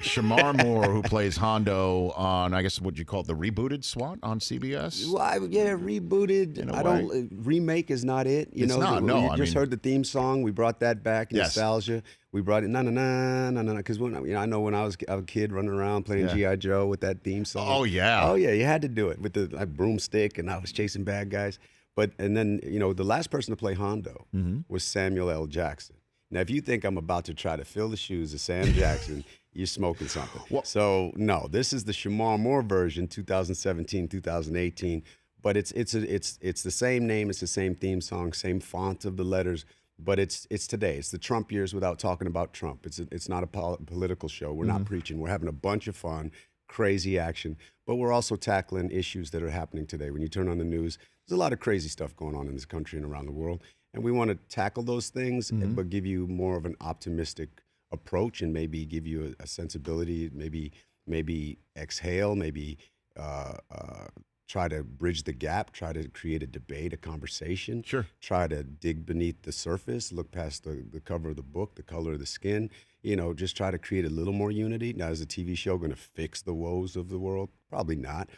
Shamar Moore, who plays Hondo on, I guess, what you call it, the rebooted SWAT on CBS, Well, yeah, rebooted. in a I way. don't remake is not it. You It's know, not. No, you I just mean, heard the theme song. We brought that back, yes, nostalgia. We brought it na na na na na because I know when I was a kid running around playing yeah. GI Joe with that theme song. Oh yeah. Oh yeah, you had to do it with the broomstick, and I was chasing bad guys. But and then the last person to play Hondo was Samuel L. Jackson. Now, if you think I'm about to try to fill the shoes of Sam Jackson, you're smoking something. Well- So no, this is the Shemar Moore version, 2017, 2018. But it's the same name, it's the same theme song, same font of the letters. But it's today. It's the Trump years without talking about Trump. It's not a political show. We're not preaching. We're having a bunch of fun, crazy action. But we're also tackling issues that are happening today. When you turn on the news, there's a lot of crazy stuff going on in this country and around the world. And we want to tackle those things, but give you more of an optimistic approach and maybe give you a sensibility, maybe exhale, maybe try to bridge the gap, try to create a debate, a conversation. Sure. Try to dig beneath the surface, look past the cover of the book, the color of the skin, just try to create a little more unity. Now, is the TV show going to fix the woes of the world? Probably not.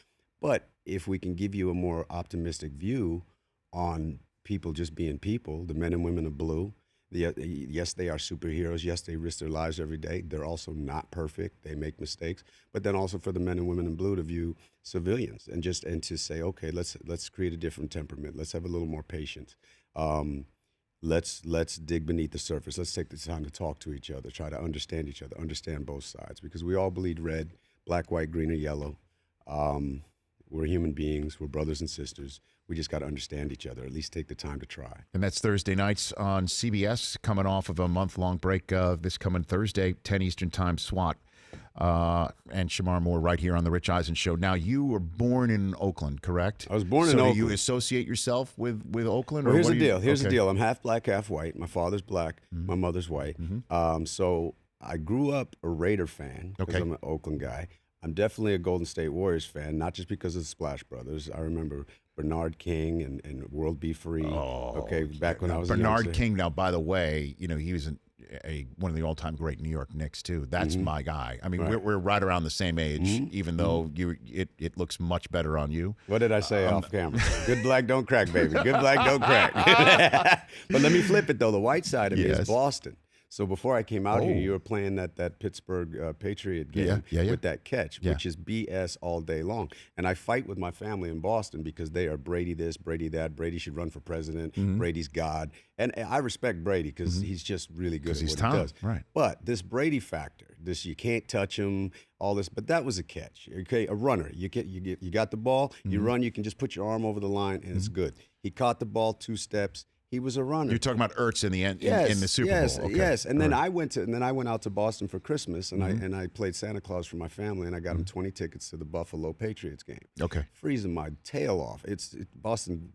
But if we can give you a more optimistic view on people just being people, the men and women of blue, yes, they are superheroes. Yes, they risk their lives every day. They're also not perfect. They make mistakes. But then also for the men and women in blue to view civilians and to say, okay, let's create a different temperament. Let's have a little more patience. Let's dig beneath the surface. Let's take the time to talk to each other, try to understand each other, understand both sides, because we all bleed red, black, white, green, or yellow. We're human beings. We're brothers and sisters. We just got to understand each other, at least take the time to try. And that's Thursday nights on CBS, coming off of a month-long break this coming Thursday, 10 Eastern Time, SWAT. And Shemar Moore right here on The Rich Eisen Show. Now, you were born in Oakland, correct? I was born in So Oakland. do you associate yourself with Oakland? Well, or here's what the do you- deal. Here's the okay. deal. I'm half black, half white. My father's black. My mother's white. So I grew up a Raider fan because Okay. I'm an Oakland guy. I'm definitely a Golden State Warriors fan, not just because of the Splash Brothers. I remember Bernard King and World Be Free. Back when I was a Bernard youngster. King, now, by the way, he was one of the all-time great New York Knicks, too. That's my guy. I mean, Right. we're right around the same age, even though it looks much better on you. What did I say off camera? Good black don't crack, baby. Good black don't crack. But let me flip it, though. The white side of me Yes. is Boston. So before I came out here, Oh. you were playing that Pittsburgh Patriot game Yeah. with that catch, Yeah. which is BS all day long. And I fight with my family in Boston because they are Brady this, Brady that. Brady should run for president. Brady's God. And I respect Brady because he's just really good at he's what Tom, he does. right. But this Brady factor, this you can't touch him, all this, but that was a catch. Okay, a runner. You got the ball, you run, you can just put your arm over the line and it's good. He caught the ball 2 steps. He was a runner. You're talking about Ertz in the end Yes, in the Super yes, Bowl. Okay. yes. And then All right. I went out to Boston for Christmas, and I played Santa Claus for my family, and I got him 20 tickets to the Buffalo Patriots game. Okay. Freezing my tail off. Boston,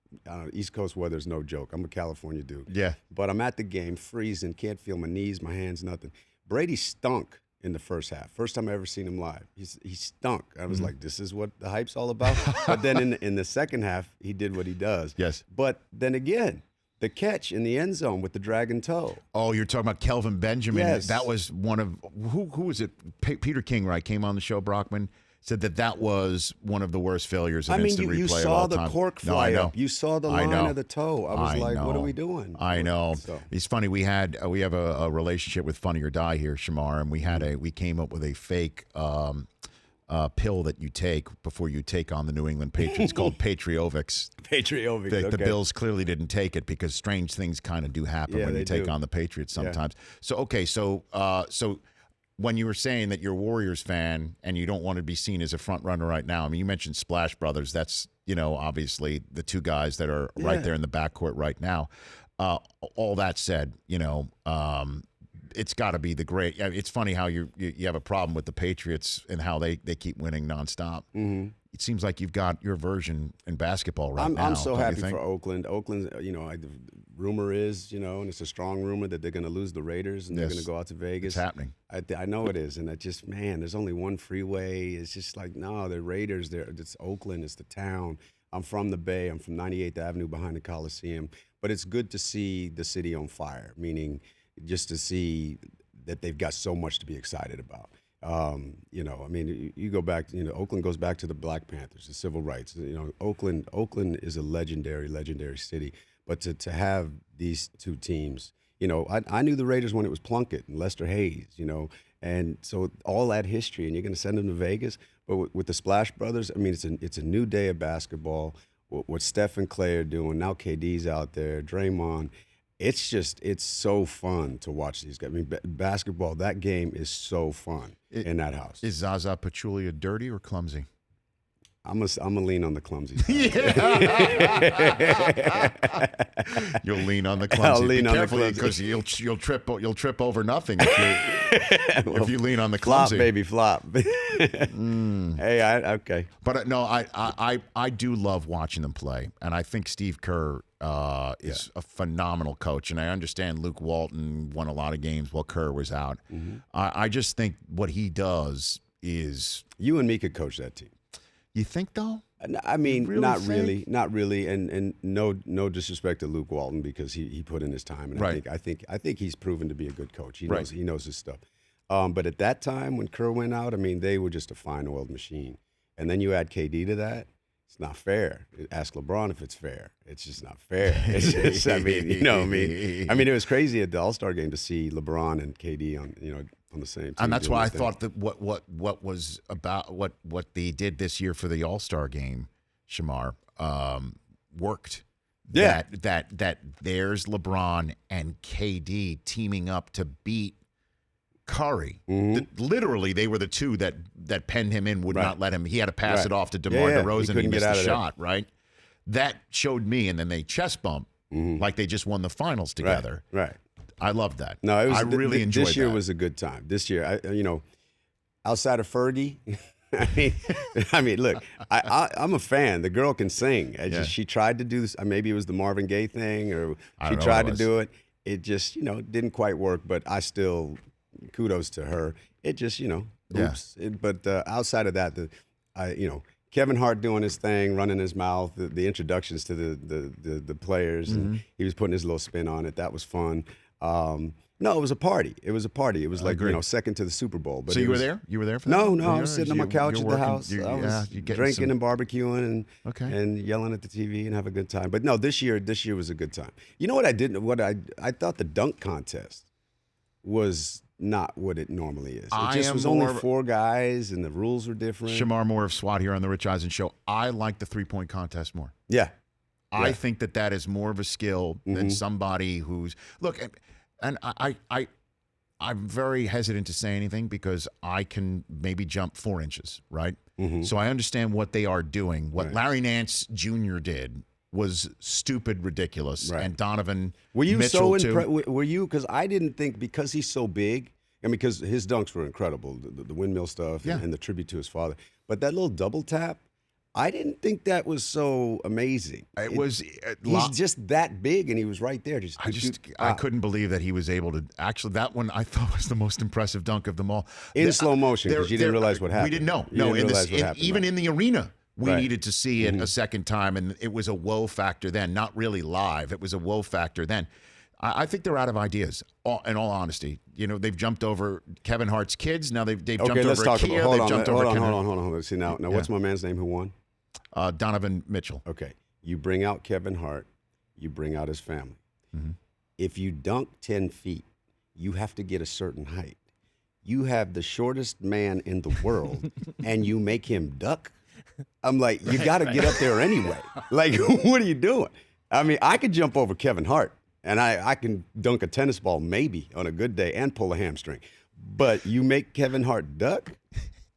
East Coast weather's no joke. I'm a California dude. Yeah. But I'm at the game, freezing, can't feel my knees, my hands, nothing. Brady stunk in the first half. First time I ever seen him live. He stunk. I was like, this is what the hype's all about. But then in the second half, he did what he does. Yes. But then again, the catch in the end zone with the dragon toe. Oh, you're talking about Kelvin Benjamin. Yes. That was one of who was it? Peter King, right? Came on the show. Brockman said that was one of the worst failures in instant replay you of saw all the time. cork No, fly I know. up. You saw the I line know. of the toe. I was like, what know. are we doing? I know. So. It's funny. We have a relationship with Funny or Die here, Shemar, and we came up with a fake pill that you take before you take on the New England Patriots called Patriovics. Patriovics, The okay. Bills clearly didn't take it because strange things kind of do happen Yeah, when you they take do. on the Patriots sometimes. So when you were saying that you're a Warriors fan and you don't want to be seen as a front runner right now, I mean, you mentioned Splash Brothers. That's, obviously the two guys that are right Yeah. there in the backcourt right now. All that said, it's got to be the great. It's funny how you have a problem with the Patriots and how they keep winning nonstop. Mm-hmm. It seems like you've got your version in basketball right now. I'm so don't you happy think? for Oakland. Oakland, the rumor is, and it's a strong rumor that they're going to lose the Raiders and they're Yes. going to go out to Vegas. It's happening. I know it is, and there's only one freeway. It's just like, no, the Raiders. It's Oakland. It's the town. I'm from the Bay. I'm from 98th Avenue behind the Coliseum. But it's good to see the city on fire, meaning just to see that they've got so much to be excited about. You know, I mean, you go back. You know, Oakland goes back to the Black Panthers, the civil rights. You know, Oakland is a legendary city. But to have these two teams, you know, I knew the Raiders when it was Plunkett and Lester Hayes. You know, and so all that history, and you're going to send them to Vegas. But with the Splash Brothers, I mean, it's a new day of basketball. What Steph and Clay are doing now, KD's out there, Draymond. It's so fun to watch these guys. I mean, basketball, that game is so fun in that house. Is Zaza Pachulia dirty or clumsy? I'm gonna lean on the clumsy side. You'll lean on the clumsy. I'll lean Be on the careful, clumsy. because you'll trip over nothing if you lean on the clumsy. Flop, baby, flop. Hey, okay. But no, I do love watching them play, and I think Steve Kerr is a phenomenal coach, and I understand Luke Walton won a lot of games while Kerr was out. I just think what he does is. You and me could coach that team. You think though? I mean, really not think? really, and no disrespect to Luke Walton because he put in his time, and Right. I think he's proven to be a good coach. He Right. knows his stuff. But at that time when Kerr went out, I mean, they were just a fine-oiled machine, and then you add KD to that. It's not fair. Ask LeBron if it's fair. It's just not fair. It's just, I mean, you know, I mean, it was crazy at the All-Star game to see LeBron and KD on the same team. And that's doing why I this thing. thought that what was about what they did this year for the All-Star game, Shemar, worked. Yeah. That there's LeBron and KD teaming up to beat Curry. Literally, they were the two that penned him in, would Right. not let him. He had to pass Right. it off to DeMar Yeah, DeRozan. he couldn't He missed get out the of there. shot, right? That showed me, and then they chest bump like they just won the finals together. Right. I loved that. No, it was. I really enjoyed this year that. was a good time. This year, outside of Fergie, I mean, look, I'm a fan. The girl can sing. She tried to do this. Maybe it was the Marvin Gaye thing, or I she don't know tried what to it do it. It just, didn't quite work. But I still, kudos to her. It just, oops. But outside of that, Kevin Hart doing his thing, running his mouth, the introductions to the players, and he was putting his little spin on it. That was fun. No, it was a party. It was like, second to the Super Bowl. But So you were there? You were there for that? No, I You was were? sitting on my couch You're at the working- house. you- I was you getting drinking some- and barbecuing Okay. and yelling at the TV and have a good time. But no, this year was a good time. You know what I didn't? What I thought the dunk contest was not what it normally is. It I just am was more only of- 4 guys and the rules were different. Shemar Moore of SWAT here on the Rich Eisen Show. I like the three-point contest more. Yeah. I think that is more of a skill than somebody who's look. And I'm very hesitant to say anything because I can maybe jump 4 inches, right? So I understand what they are doing. What Larry Nance Jr. did was stupid, ridiculous, Right. and Donovan Were you Mitchell so too. impressed? Were you? Because I didn't think because he's so big, and because his dunks were incredible, the windmill stuff and the tribute to his father. But that little double tap, I didn't think that was so amazing. It was. He's just that big, and he was right there. I couldn't believe that he was able to. Actually, that one I thought was the most impressive dunk of them all. In slow motion, because you didn't realize what happened. We didn't know. You didn't realize what happened, even right. in the arena, we Right. needed to see it a second time, and it was a whoa factor then. Not really live. It was a whoa factor then. I think they're out of ideas. In all honesty, they've jumped over Kevin Hart's kids. Now they've jumped Okay, let's over talk Kia. about. They've Hold jumped over on. See now, what's my man's name who won? Donovan Mitchell. Okay, you bring out Kevin Hart, you bring out his family. If you dunk 10 feet, you have to get a certain height. You have the shortest man in the world, and you make him duck. I'm like, you got to get up there anyway. Like, what are you doing? I mean, I could jump over Kevin Hart, and I can dunk a tennis ball maybe on a good day and pull a hamstring. But you make Kevin Hart duck?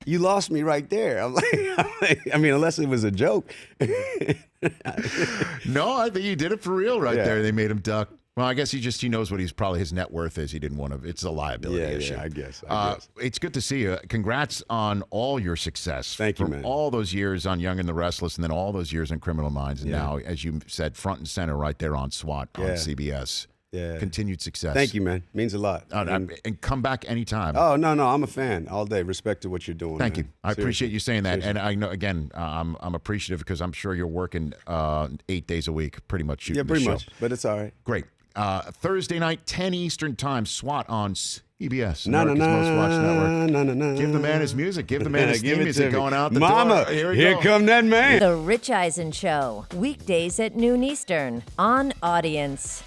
You lost me right there. I'm like, I mean, unless it was a joke. No, I think he did it for real right Yeah. there. They made him duck. Well, I guess he knows what his net worth is. He didn't want to. It's a liability issue. I guess. It's good to see you. Congrats on all your success. Thank you, From man. all those years on Young and the Restless, and then all those years in Criminal Minds, and now, as you said, front and center right there on SWAT on CBS. Yeah. Continued success. Thank you, man. Means a lot. And come back anytime. Oh, no, I'm a fan all day. Respect to what you're doing. Thank man. you. I appreciate Seriously. you saying that. Seriously. And I know, again, I'm appreciative because I'm sure you're working 8 days a week, pretty much shooting Yeah, pretty the show. much. But it's all right. Great. Thursday night, 10 Eastern time, SWAT on CBS, No, no, America's Most Watched Network. no, no, no. Give the man his music. Give the man his Give theme it music to me. going out the Mama, door. Here, here come that man. The Rich Eisen Show, weekdays at noon Eastern on Audience.